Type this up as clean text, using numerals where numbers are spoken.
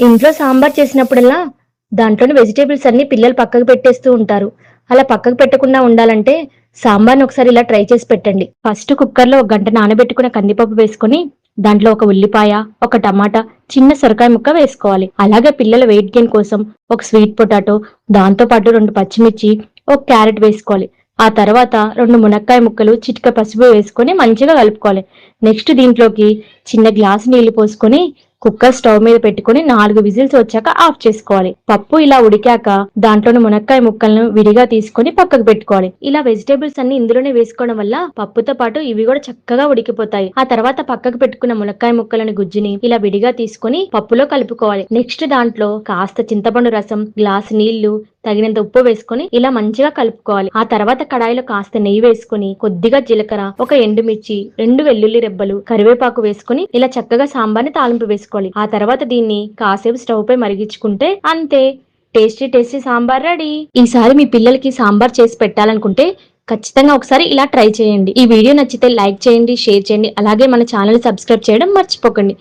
ఇంట్లో సాంబార్ చేసినప్పుడల్లా దాంట్లోని వెజిటబుల్స్ అన్ని పిల్లలు పక్కకు పెట్టేస్తూ ఉంటారు. అలా పక్కకు పెట్టకుండా ఉండాలంటే సాంబార్‌ని ఒకసారి ఇలా ట్రై చేసి పెట్టండి. ఫస్ట్ కుక్కర్‌లో ఒక గంట నానబెట్టుకున్న కందిపప్పు వేసుకొని, దాంట్లో ఒక ఉల్లిపాయ, ఒక టమాటా, చిన్న సొరకాయ ముక్క వేసుకోవాలి. అలాగే పిల్లల వెయిట్ గెయిన్ కోసం ఒక స్వీట్ పొటాటో, దాంతో పాటు 2 పచ్చిమిర్చి, ఒక క్యారెట్ వేసుకోవాలి. ఆ తర్వాత 2 మునక్కాయ ముక్కలు, చిటికెడు పసుపు వేసుకొని మంచిగా కలుపుకోవాలి. నెక్స్ట్ దీంట్లోకి చిన్న గ్లాసు నీళ్లు పోసుకొని కుక్కర్ స్టవ్ మీద పెట్టుకొని 4 విజిల్స్ వచ్చాక ఆఫ్ చేసుకోవాలి. పప్పు ఇలా ఉడికాక దాంట్లోని మునక్కాయ ముక్కలను విడిగా తీసుకొని పక్కకు పెట్టుకోవాలి. ఇలా వెజిటేబుల్స్ అన్ని ఇందులోనే వేసుకోవడం వల్ల పప్పుతో పాటు ఇవి కూడా చక్కగా ఉడికిపోతాయి. ఆ తర్వాత పక్కకు పెట్టుకున్న మునక్కాయ ముక్కలని గుజ్జుని ఇలా విడిగా తీసుకొని పప్పులో కలుపుకోవాలి. నెక్స్ట్ దాంట్లో కాస్త చింతపండు రసం, గ్లాస్ నీళ్లు, తగినంత ఉప్పు వేసుకొని ఇలా మంచిగా కలుపుకోవాలి. ఆ తర్వాత కడాయిలో కాస్త నెయ్యి వేసుకొని కొద్దిగా జీలకర్ర, ఒక ఎండుమిర్చి, 2 వెల్లుల్లి రెబ్బలు, కరివేపాకు వేసుకొని ఇలా చక్కగా సాంబార్ని తాలింపు వేసుకోవాలి. ఆ తర్వాత దీన్ని కాసేపు స్టవ్ పై మరిగించుకుంటే అంతే, టేస్టీ టేస్టీ సాంబార్ రెడీ. ఈసారి మీ పిల్లలకి సాంబార్ చేసి పెట్టాలనుకుంటే ఖచ్చితంగా ఒకసారి ఇలా ట్రై చేయండి. ఈ వీడియో నచ్చితే లైక్ చేయండి, షేర్ చేయండి, అలాగే మన ఛానల్ సబ్స్క్రైబ్ చేయడం మర్చిపోకండి.